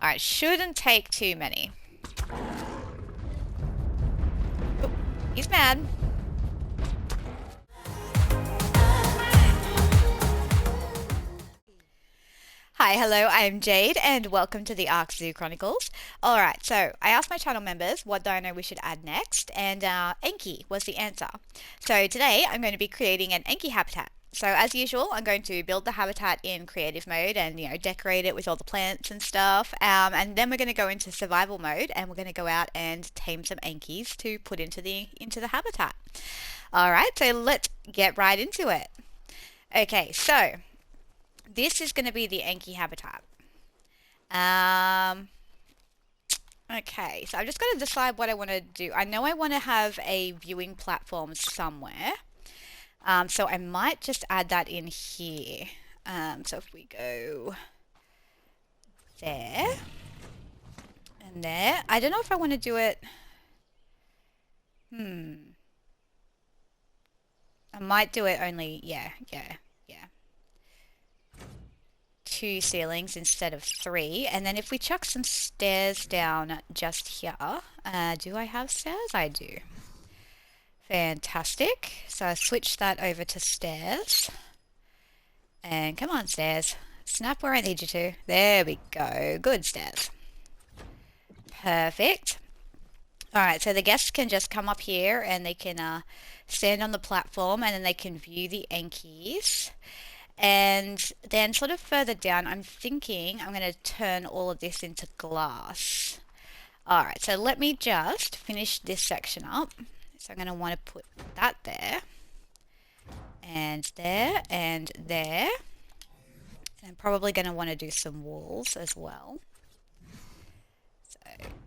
Alright, shouldn't take too many. Oh, he's mad. Hi, hello, I'm Jade, and welcome to the Ark Zoo Chronicles. Alright, so I asked my channel members what dino we should add next, and Anky was the answer. So today I'm going to be creating an Anky habitat. So as usual, I'm going to build the habitat in creative mode and, decorate it with all the plants and stuff. And then we're going to go into survival mode and we're going to go out and tame some Ankies to put into the habitat. Alright, so let's get right into it. Okay, so this is going to be the Anky habitat. Okay, so I'm just going to decide what I want to do. I know I want to have a viewing platform somewhere. So I might just add that in here. So if we go there and there. I don't know if I want to do it. I might do it only, yeah. 2 ceilings instead of 3. And then if we chuck some stairs down just here. Do I have stairs? I do. Fantastic. So I switch that over to stairs. And come on, stairs. Snap where I need you to. There we go. Good stairs. Perfect. Alright, so the guests can just come up here and they can stand on the platform and then they can view the Ankies. And then sort of further down, I'm thinking I'm going to turn all of this into glass. Alright, so let me just finish this section up. So I'm going to want to put that there. And there, and there. And I'm probably going to want to do some walls as well. So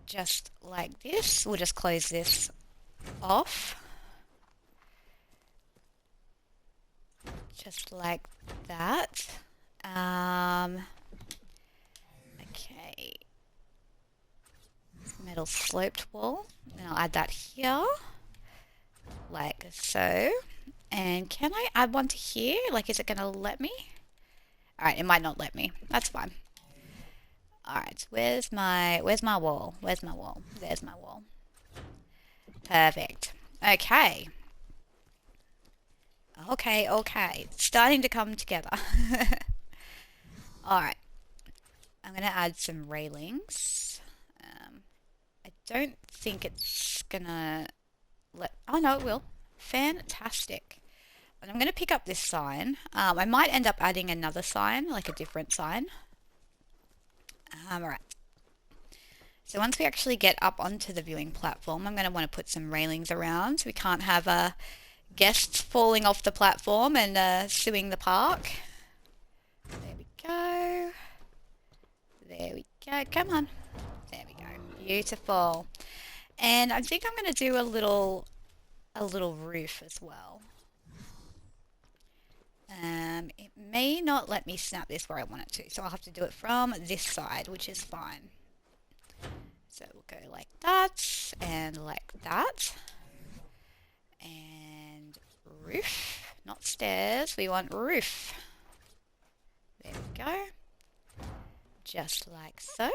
just like this. We'll just close this off. Just like that. Okay. Metal sloped wall. And I'll add that here. Like so. And can I add one to here? Like, is it going to let me? Alright, it might not let me. That's fine. Alright, where's my wall? Where's my wall? There's my wall. Perfect. Okay. Okay. It's starting to come together. Alright. I'm going to add some railings. I don't think it's going to let... Oh, no, it will. Fantastic. And I'm going to pick up this sign. I might end up adding another sign, like a different sign. Alright. So once we actually get up onto the viewing platform, I'm going to want to put some railings around. So we can't have guests falling off the platform and suing the park. There we go. There we go. Come on. There we go. Beautiful. And I think I'm going to do a little roof as well. It may not let me snap this where I want it to, so I'll have to do it from this side, which is fine. So we'll go like that, and like that. And roof, not stairs, we want roof. There we go. Just like so.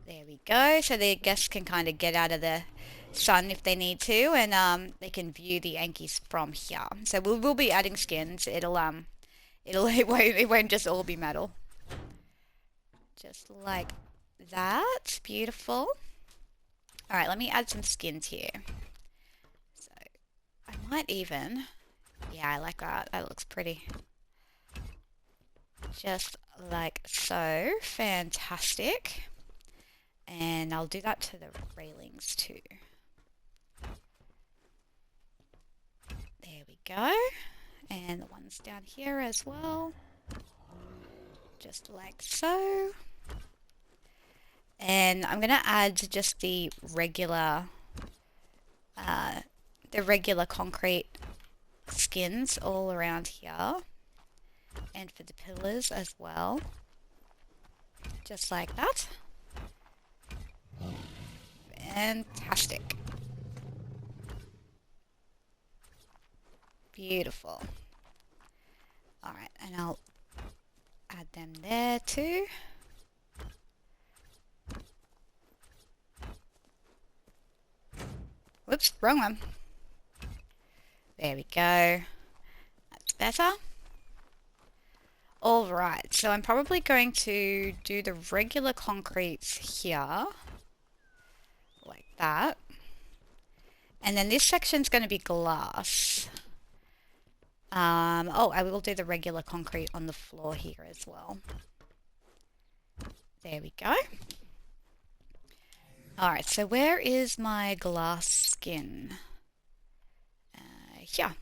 There we go, so the guests can kind of get out of the sun if they need to, and they can view the Ankies from here. So we'll be adding skins. It won't just all be metal. Just like that. Beautiful. Alright, let me add some skins here. So I might even... Yeah, I like that. That looks pretty. Just like so. Fantastic. And I'll do that to the railings too. There we go. And the ones down here as well. Just like so. And I'm going to add just the regular concrete skins all around here. And for the pillars as well. Just like that. Fantastic. Beautiful. Alright, and I'll add them there. there too. Whoops, wrong one. There we go. That's better. Alright, so I'm probably going to do the regular concretes here. Like that. And then this section's going to be glass. Oh, I will do the regular concrete on the floor here as well. There we go. Alright, so where is my glass skin? Here.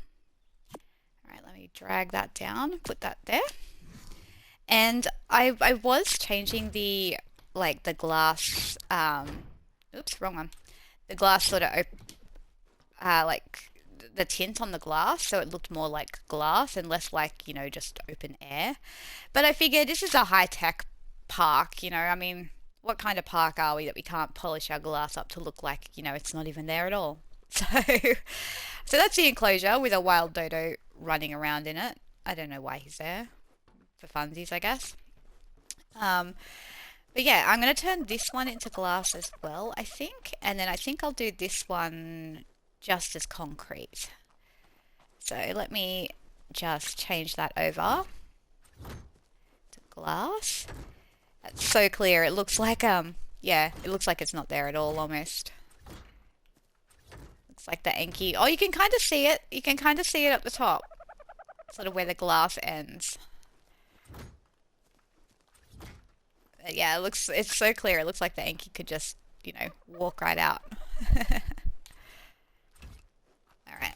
Alright, let me drag that down, put that there. And I was changing the, like, the glass, oops, wrong one. The glass sort of, like, the tint on the glass, so it looked more like glass and less like, you know, just open air. But I figured this is a high-tech park, you know, I mean, what kind of park are we that we can't polish our glass up to look like, you know, it's not even there at all? So, so that's the enclosure with a wild dodo running around in it. I don't know why he's there. For funsies, I guess. But yeah, I'm going to turn this one into glass as well, I think. And then I think I'll do this one just as concrete. So let me just change that over to glass. That's so clear. It looks like, yeah, it looks like it's not there at all almost. Looks like the Anky. Oh, you can kind of see it. You can kind of see it up the top. Sort of where the glass ends. Yeah, it's so clear. It looks like the Anky could just, you know, walk right out. Alright.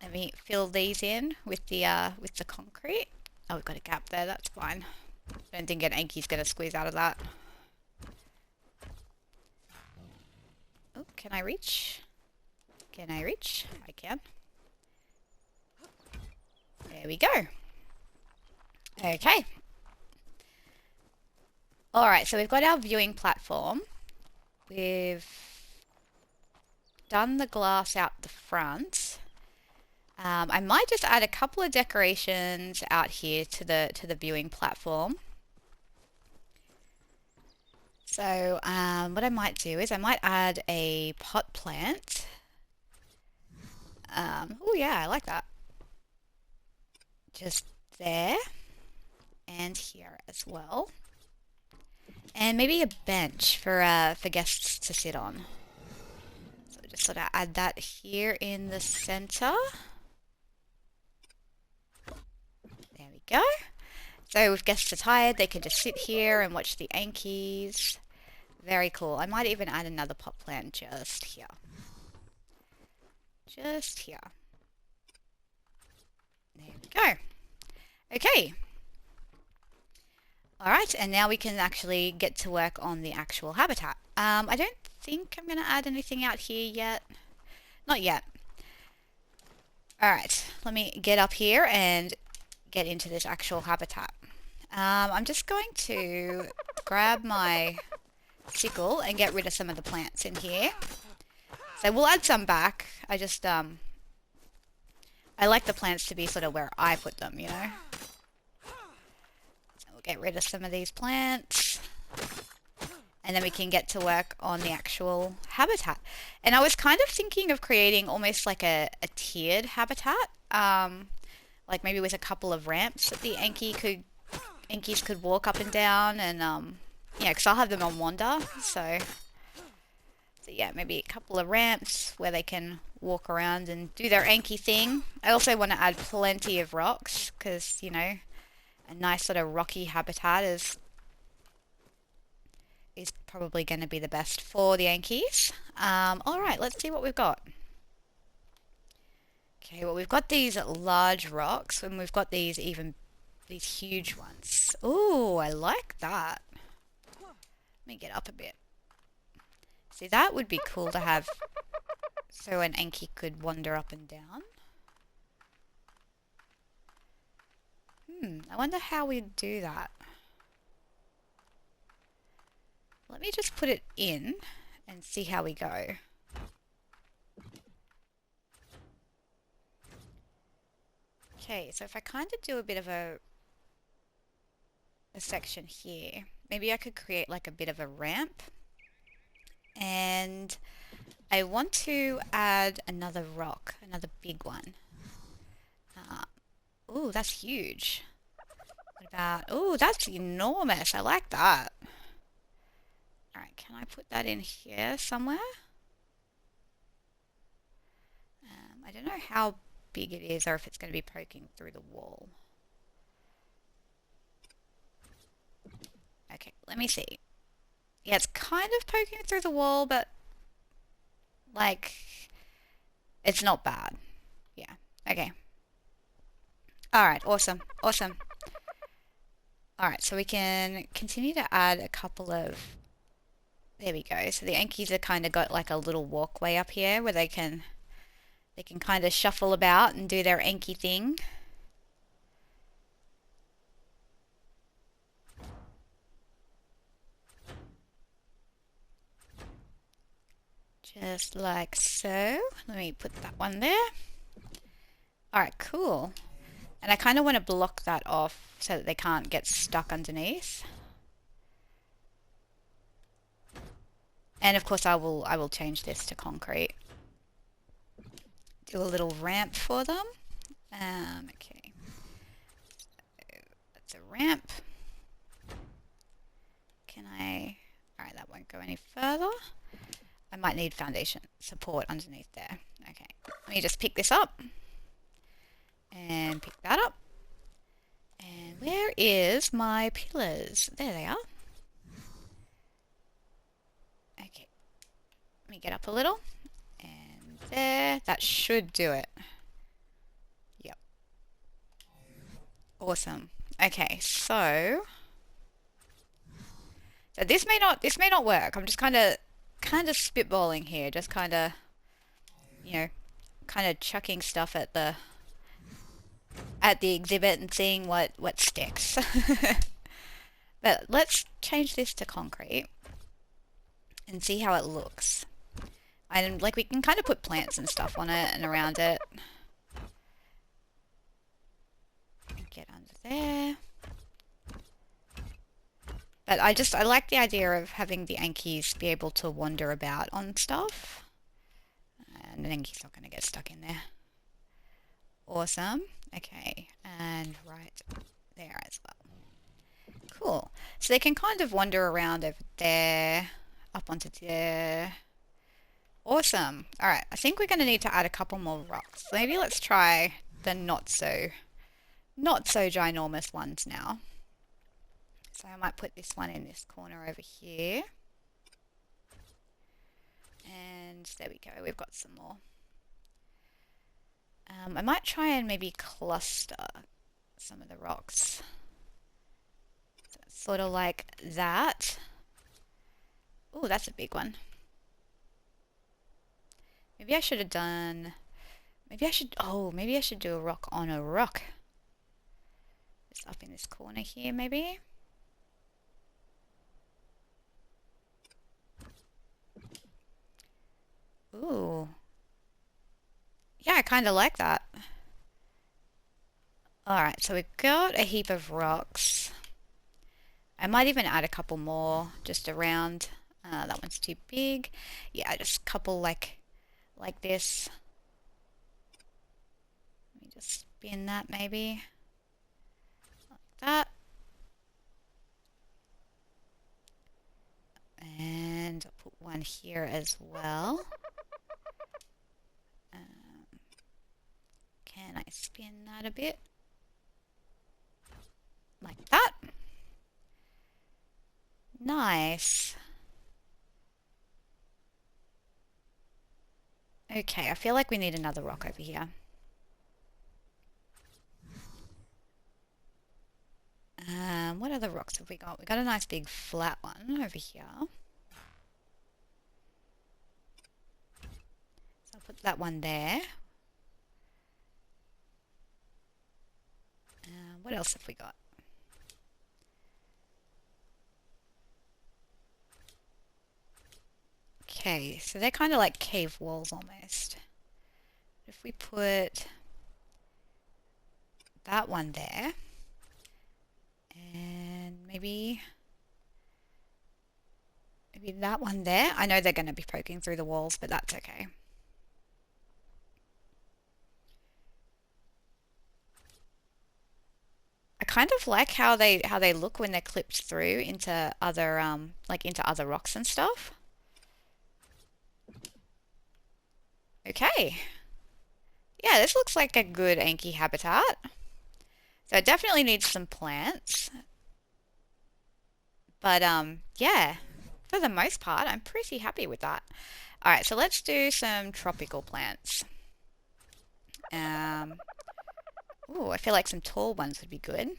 Let me fill these in with the concrete. Oh, we've got a gap there, that's fine. I don't think an Anky's gonna squeeze out of that. Oh, can I reach? Can I reach? I can. There we go. Okay. Alright, so we've got our viewing platform. We've done the glass out the front. I might just add a couple of decorations out here to the viewing platform. So what I might do is I might add a pot plant. Oh yeah, I like that. Just there and here as well. And maybe a bench for guests to sit on. So just sort of add that here in the center. There we go. So if guests are tired, they can just sit here and watch the Ankys. Very cool. I might even add another pot plant just here. Just here. There we go. Okay. Alright, and now we can actually get to work on the actual habitat. I don't think I'm going to add anything out here yet. Not yet. Alright, let me get up here and get into this actual habitat. I'm just going to grab my sickle and get rid of some of the plants in here. So we'll add some back. I just, I like the plants to be sort of where I put them, you know? Get rid of some of these plants and then we can get to work on the actual habitat. And I was kind of thinking of creating almost like a tiered habitat, like maybe with a couple of ramps that the Ankys could walk up and down, and yeah, because I'll have them on wander, so yeah, maybe a couple of ramps where they can walk around and do their Anky thing. I also want to add plenty of rocks because, you know, a nice sort of rocky habitat is probably going to be the best for the Ankys. Alright, let's see what we've got. Okay, well we've got these large rocks and we've got these huge ones. Ooh, I like that. Let me get up a bit. See, that would be cool to have so an Anky could wander up and down. I wonder how we'd do that. Let me just put it in and see how we go. Okay, so if I kind of do a bit of a a section here. Maybe I could create like a bit of a ramp. And I want to add another rock, another big one. Ooh, that's huge. What about, ooh, that's enormous. I like that. Alright, can I put that in here somewhere? I don't know how big it is or if it's going to be poking through the wall. Okay, let me see. Yeah, it's kind of poking through the wall, but like, it's not bad. Yeah, okay. Alright, awesome, awesome. Alright, so we can continue to add a couple of... There we go. So the Ankies are kind of got like a little walkway up here where they can kind of shuffle about and do their Anky thing. Just like so. Let me put that one there. Alright, cool. And I kind of want to block that off so that they can't get stuck underneath. And of course I will change this to concrete. Do a little ramp for them. Okay. So that's a ramp. Can I... Alright, that won't go any further. I might need foundation support underneath there. Okay, let me just pick this up. And pick that up. And where is my pillars? There they are. Okay, let me get up a little. And there, that should do it. Yep. Awesome. Okay, so this may not work. I'm just kind of spitballing here, just kind of, you know, kind of chucking stuff at the exhibit and seeing what sticks. But let's change this to concrete and see how it looks. And like we can kind of put plants and stuff on it and around it. Get under there. But I like the idea of having the Ankies be able to wander about on stuff. And the Ankies not going to get stuck in there. Awesome. Okay, and right there as well. Cool. So they can kind of wander around over there, up onto there. Awesome. Alright, I think we're going to need to add a couple more rocks. So maybe let's try the not so ginormous ones now. So I might put this one in this corner over here. And there we go, we've got some more. I might try and maybe cluster some of the rocks. So sort of like that. Oh, that's a big one. Maybe I should have done... maybe I should do a rock on a rock. Just up in this corner here, maybe. Ooh. Yeah, I kind of like that. Alright, so we've got a heap of rocks. I might even add a couple more just around. That one's too big. Yeah, just a couple like this. Let me just spin that maybe. Like that. And I'll put one here as well. Can I spin that a bit? Like that. Nice. Okay, I feel like we need another rock over here. What other rocks have we got? We got a nice big flat one over here. So I'll put that one there. What else have we got? Okay, so they're kind of like cave walls almost. If we put that one there, and maybe that one there. I know they're going to be poking through the walls, but that's okay. I kind of like how they look when they're clipped through into other like into other rocks and stuff. Okay. Yeah, this looks like a good Anky habitat. So it definitely needs some plants. But yeah, for the most part, I'm pretty happy with that. All right, so let's do some tropical plants. Oh, I feel like some tall ones would be good.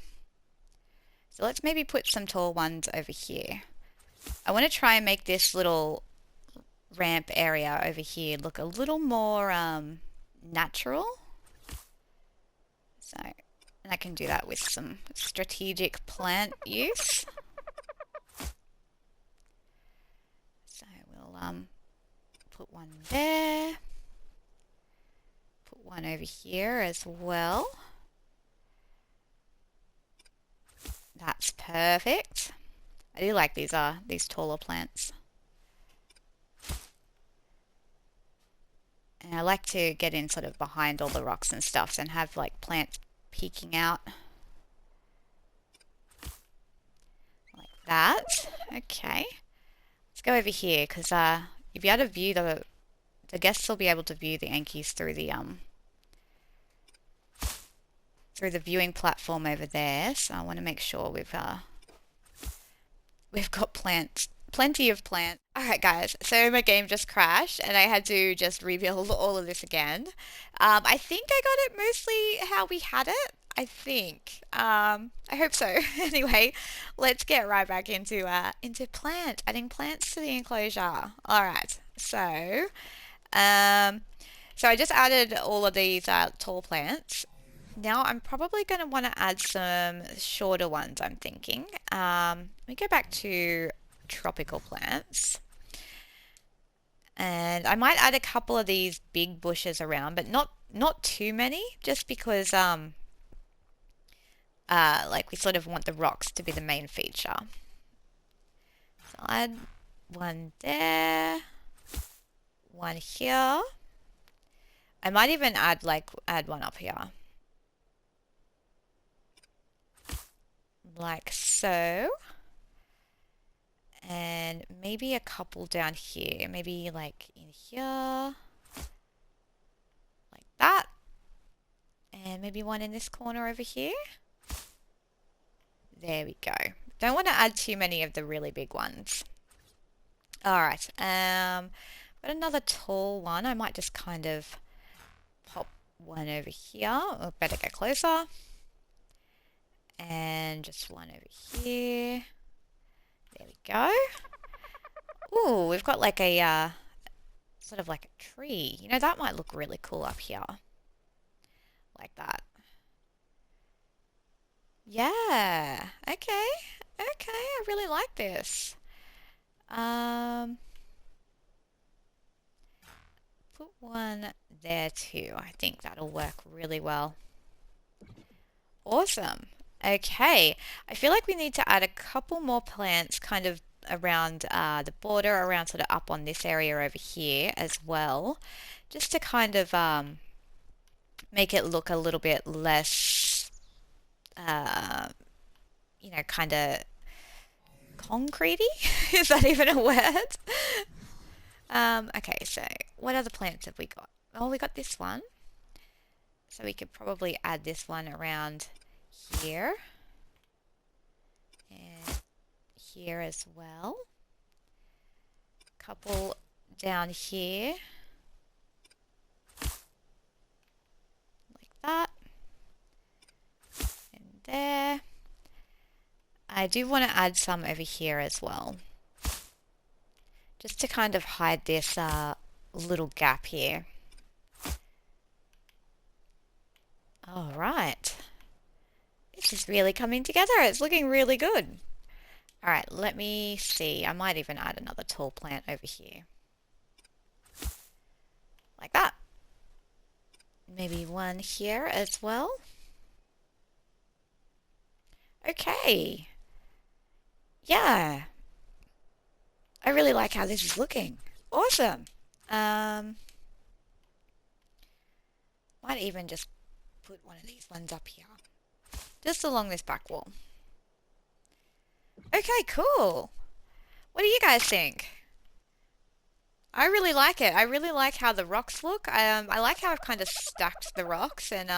So let's maybe put some tall ones over here. I want to try and make this little ramp area over here look a little more natural. So, and I can do that with some strategic plant use. So we'll put one there. Put one over here as well. That's perfect. I do like these taller plants. And I like to get in sort of behind all the rocks and stuff and have like plants peeking out. Like that. Okay. Let's go over here because you'll be able to view the guests will be able to view the Ankies through the viewing platform over there. So I want to make sure we've got plants, plenty of plants. Alright guys, so my game just crashed and I had to just rebuild all of this again. I think I got it mostly how we had it. I think. I hope so. Anyway, let's get right back into adding plants to the enclosure. Alright, so I just added all of these tall plants. Now I'm probably going to want to add some shorter ones, I'm thinking. Let me go back to tropical plants. And I might add a couple of these big bushes around, but not too many, just because like we sort of want the rocks to be the main feature. So I'll add one there, one here. I might even add one up here. Like so. And maybe a couple down here. Maybe like in here. Like that. And maybe one in this corner over here. There we go. Don't want to add too many of the really big ones. Alright. Got another tall one. I might just kind of pop one over here. Or better get closer. And just one over here. There we go. Ooh, we've got like a sort of like a tree. You know, that might look really cool up here. Like that. Yeah. Okay. Okay, I really like this. Put one there too. I think that'll work really well. Awesome. Okay, I feel like we need to add a couple more plants kind of around the border, around sort of up on this area over here as well, just to kind of make it look a little bit less, you know, kind of concretey. Is that even a word? Okay, so what other plants have we got? Oh, we got this one. So we could probably add this one around here and here as well. Couple down here like that, and there. I do want to add some over here as well, just to kind of hide this little gap here. All right. This is really coming together. It's looking really good. All right, let me see. I might even add another tall plant over here. Like that. Maybe one here as well. Okay. Yeah, I really like how this is looking. Awesome. Um, might even just put one of these ones up here, just along this back wall. Okay, cool. What do you guys think? I really like it. I really like how the rocks look. I like how I've kind of stacked the rocks and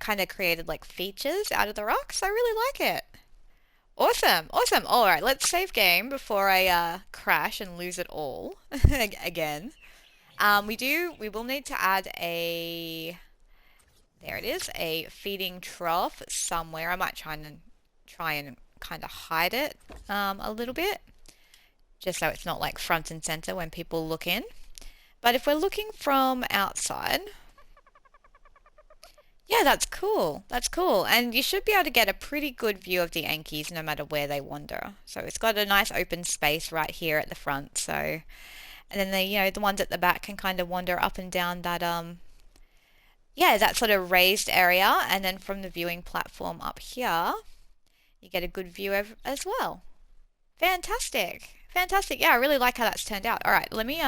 kind of created like features out of the rocks. I really like it. Awesome, awesome. All right, let's save game before I crash and lose it all again. We will need to add there it is, a feeding trough somewhere. I might try and kind of hide it a little bit, just so it's not like front and center when people look in. But if we're looking from outside, yeah, that's cool. That's cool. And you should be able to get a pretty good view of the Ankies no matter where they wander. So it's got a nice open space right here at the front. So, and then the ones at the back can kind of wander up and down that sort of raised area. And then from the viewing platform up here, you get a good view as well. Fantastic. Fantastic. Yeah, I really like how that's turned out. All right, let me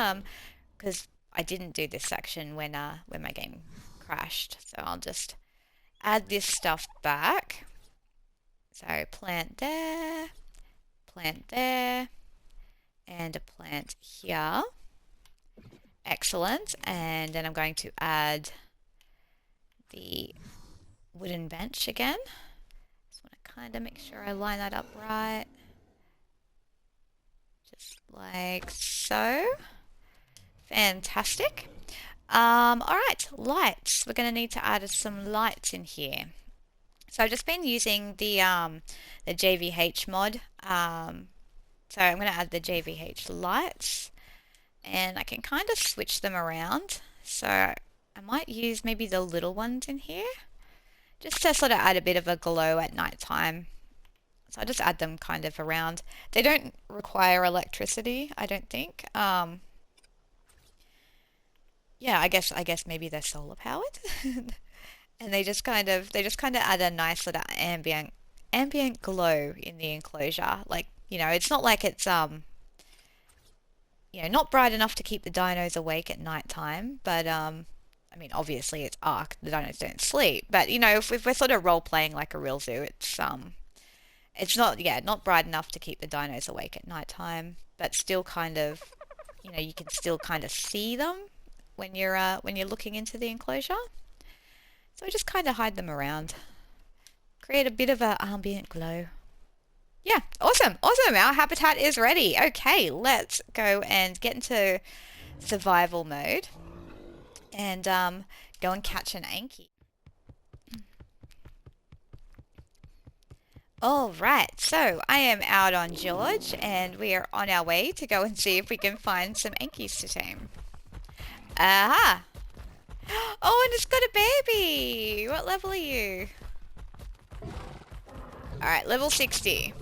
because I didn't do this section when my game crashed. So I'll just add this stuff back. So plant there, and a plant here. Excellent. And then I'm going to add the wooden bench again. Just want to kind of make sure I line that up right. Just like so. Fantastic. All right, lights. We're going to need to add some lights in here. So I've just been using the JVH mod. So I'm going to add the JVH lights, and I can kind of switch them around. So I might use maybe the little ones in here, just to sort of add a bit of a glow at night time. So I just add them kind of around. They don't require electricity, I don't think. Yeah, I guess maybe they're solar powered. And they just kind of add a nice sort of ambient glow in the enclosure. Like, it's not like it's not bright enough to keep the dinos awake at night time, but I mean, obviously it's Ark, the dinos don't sleep, but if we're sort of role playing like a real zoo, it's not bright enough to keep the dinos awake at night time, but still kind of, you can still kind of see them when you're looking into the enclosure. So I just kind of hide them around, create a bit of an ambient glow. Yeah, awesome, awesome. Our habitat is ready. Okay, let's go and get into survival mode and go and catch an Anky. All right, so I am out on George and we are on our way to go and see if we can find some Ankies to tame. Aha! Oh, and it's got a baby! What level are you? Alright, level 60.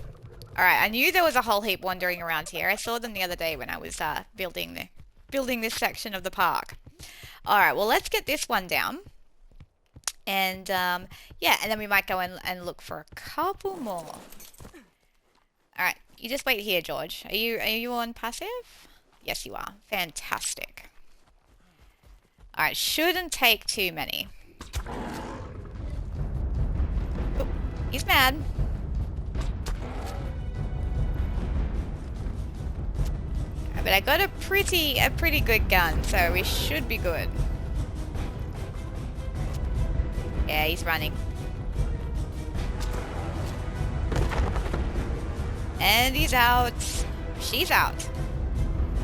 Alright, I knew there was a whole heap wandering around here. I saw them the other day when I was building this section of the park. Alright, well let's get this one down. And yeah, and then we might go and look for a couple more. Alright, you just wait here, George. Are you on passive? Yes, you are. Fantastic. Alright, shouldn't take too many. Oh, he's mad. But I got a pretty good gun, so we should be good. Yeah, he's running. And he's out. She's out.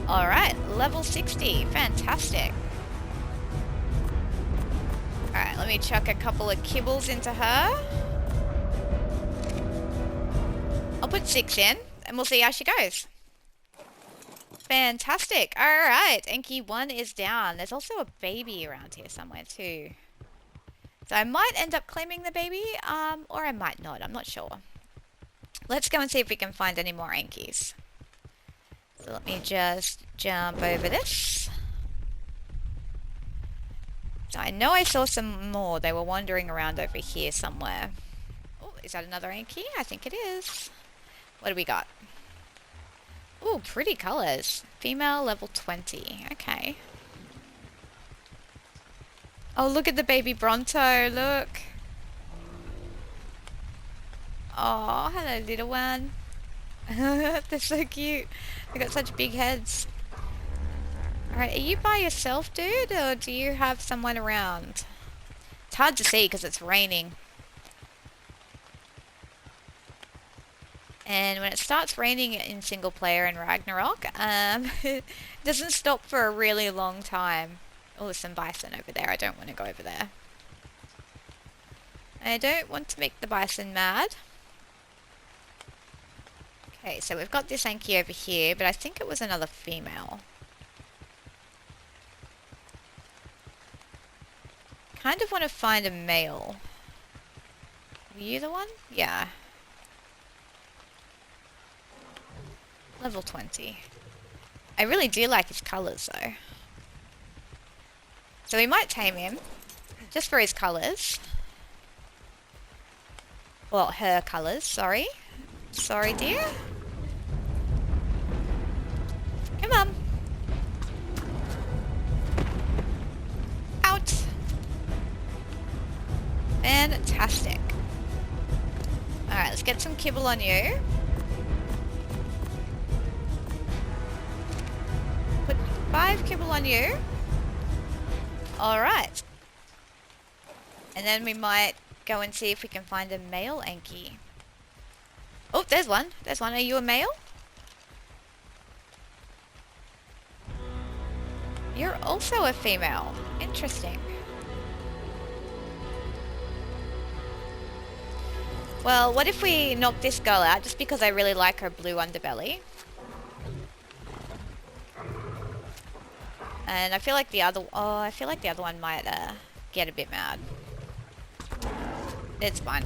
Alright, level 60. Fantastic. Alright, let me chuck a couple of kibbles into her. I'll put 6 in, and we'll see how she goes. Fantastic. Alright, Anky 1 is down. There's also a baby around here somewhere too. So I might end up claiming the baby, or I might not. I'm not sure. Let's go and see if we can find any more Ankies. So let me just jump over this. So I know I saw some more. They were wandering around over here somewhere. Oh, is that another Anky? I think it is. What do we got? Ooh, pretty colors. Female level 20. Okay. Oh, look at the baby Bronto. Look. Oh, hello, little one. They're so cute. They got such big heads. Alright, are you by yourself, dude? Or do you have someone around? It's hard to see because it's raining. And when it starts raining in single player in Ragnarok, it doesn't stop for a really long time. Oh, there's some bison over there. I don't want to go over there. I don't want to make the bison mad. Okay, so we've got this Anky over here, but I think it was another female. Kind of want to find a male. Were you the one? Yeah. Level 20. I really do like his colours though. So we might tame him, just for his colours. Well, her colours, sorry. Sorry, dear. Come on. Out. Fantastic. Alright, let's get some kibble on you. Put 5 kibble on you. Alright. And then we might go and see if we can find a male Anky. Oh, there's one. There's one. Are you a male? You're also a female. Interesting. Well, what if we knock this girl out just because I really like her blue underbelly? And I feel like the other... Oh, I feel like the other one might get a bit mad. It's fine.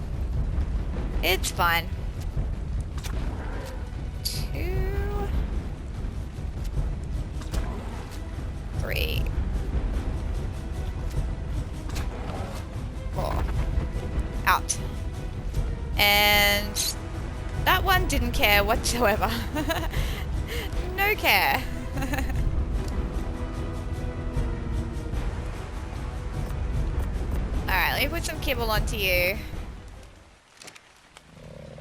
It's fine. 2... 3... 4. Out. And that one didn't care whatsoever. No care. Alright, let me put some kibble onto you.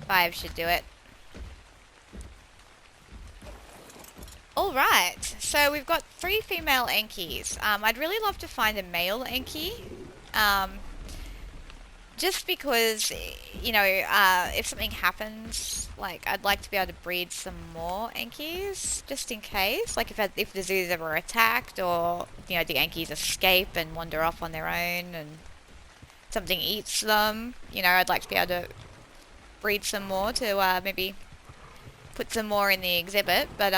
5 should do it. Alright, so we've got 3 female Ankys. I'd really love to find a male Anky. Just because, you know, if something happens, like, I'd like to be able to breed some more Ankys, just in case. Like, if the zoo's ever attacked, or, you know, the Ankys escape and wander off on their own, and something eats them, you know, I'd like to be able to breed some more to, maybe put some more in the exhibit, but,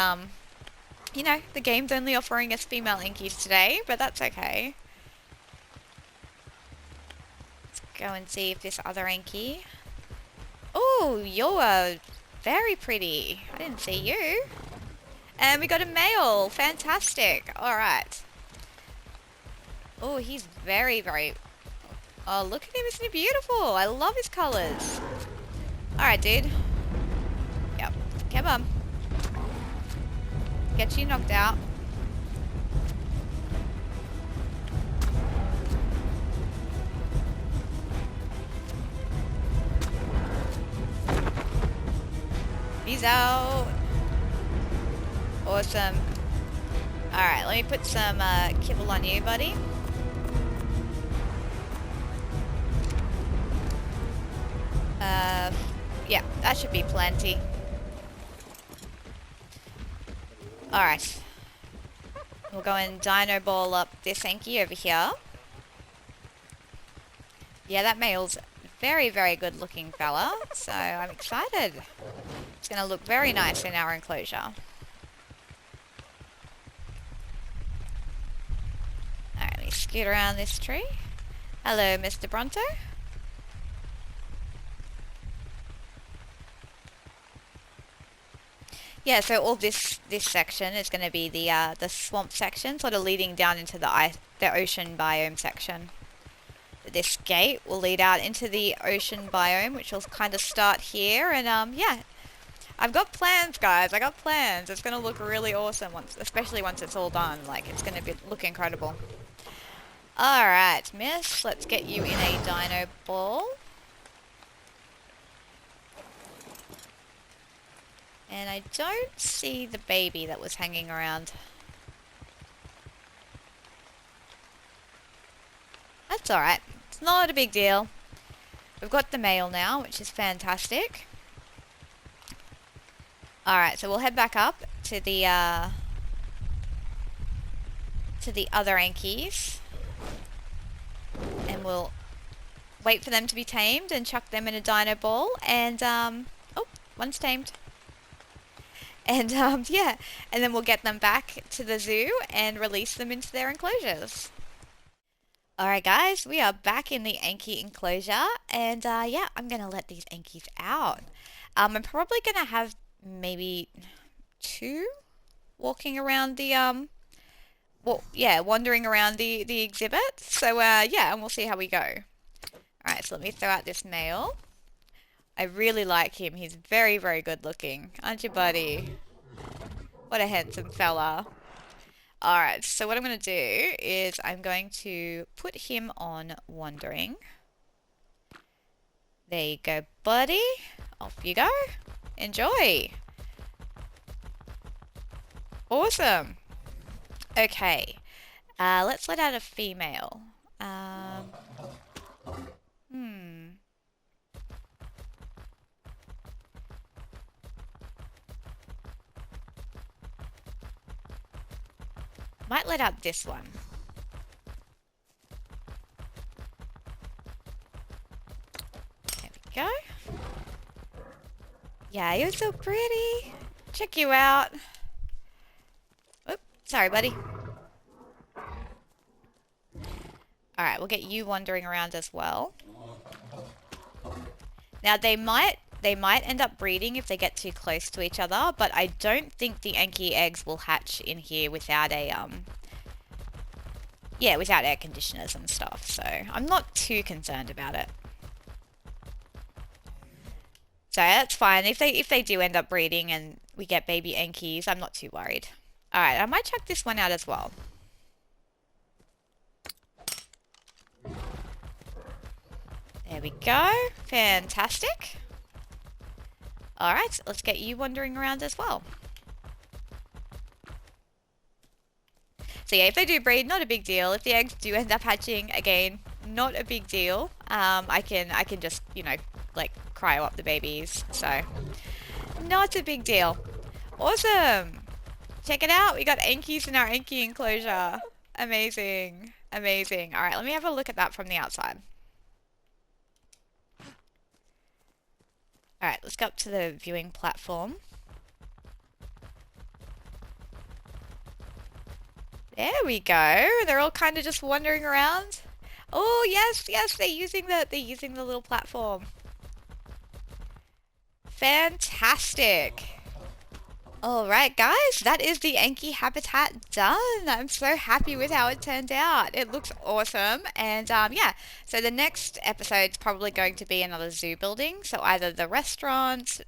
you know, the game's only offering us female Ankys today, but that's okay. Go and see if this other Anky... Oh, you're very pretty. I didn't see you. And we got a male. Fantastic. Alright. Oh, he's very, very... Oh, look at him. Isn't he beautiful? I love his colours. Alright, dude. Yep. Come on. Get you knocked out. He's out. Awesome. Alright, let me put some kibble on you, buddy. Yeah, that should be plenty. Alright. We'll go and dino ball up this Anky over here. Yeah, that male's very, very good looking fella, so I'm excited. It's going to look very nice in our enclosure. Alright, let me scoot around this tree. Hello, Mr. Bronto. Yeah, so all this section is going to be the swamp section, sort of leading down into the ocean biome section. This gate will lead out into the ocean biome, which will kind of start here, and yeah, I've got plans, guys. I got plans. It's gonna look really awesome especially once it's all done. Like, it's gonna look incredible. Alright, miss. Let's get you in a dino ball. And I don't see the baby that was hanging around. That's alright. It's not a big deal. We've got the male now, which is fantastic. Alright, so we'll head back up to the other Ankies. And we'll wait for them to be tamed and chuck them in a dino ball. And, oh, one's tamed. And, yeah. And then we'll get them back to the zoo and release them into their enclosures. Alright guys, we are back in the Anky enclosure. And, yeah, I'm gonna let these Ankies out. I'm probably gonna have maybe 2 walking around the, well, yeah, wandering around the exhibit. So, yeah, and we'll see how we go. Alright, so let me throw out this male. I really like him. He's very, very good looking. Aren't you, buddy? What a handsome fella. Alright, so what I'm going to do is I'm going to put him on wandering. There you go, buddy. Off you go. Enjoy. Awesome. Okay. Let's let out a female. Might let out this one. There we go. Yeah, you're so pretty. Check you out. Oop, sorry, buddy. Alright, we'll get you wandering around as well. Now, they might end up breeding if they get too close to each other, but I don't think the Anky eggs will hatch in here without a, yeah, without air conditioners and stuff, so I'm not too concerned about it. So that's fine. If they do end up breeding and we get baby Ankies, I'm not too worried. Alright, I might chuck this one out as well. There we go. Fantastic. Alright, let's get you wandering around as well. So yeah, if they do breed, not a big deal. If the eggs do end up hatching, again, not a big deal. I can just, you know, like cryo up the babies. So not a big deal. Awesome. Check it out. We got Ankies in our Anky enclosure. Amazing. Amazing. Alright, let me have a look at that from the outside. Alright, let's go up to the viewing platform. There we go. They're all kind of just wandering around. Oh, yes, yes, they're using the little platform. Fantastic. Alright guys, that is the Anky habitat done. I'm so happy with how it turned out. It looks awesome. And yeah, so the next episode's probably going to be another zoo building. So either the restaurant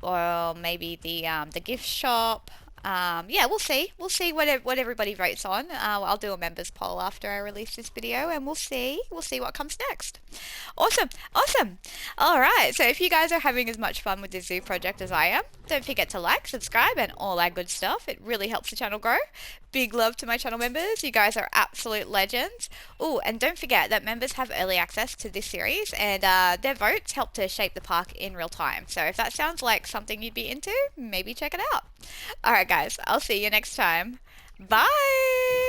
or maybe the gift shop. Yeah, we'll see. We'll see what everybody votes on. I'll do a members poll after I release this video, and we'll see what comes next. Awesome, awesome. All right, so if you guys are having as much fun with this zoo project as I am, don't forget to like, subscribe, and all that good stuff. It really helps the channel grow. Big love to my channel members. You guys are absolute legends. Oh, and don't forget that members have early access to this series, and their votes help to shape the park in real time. So if that sounds like something you'd be into, maybe check it out. All right, guys, I'll see you next time. Bye!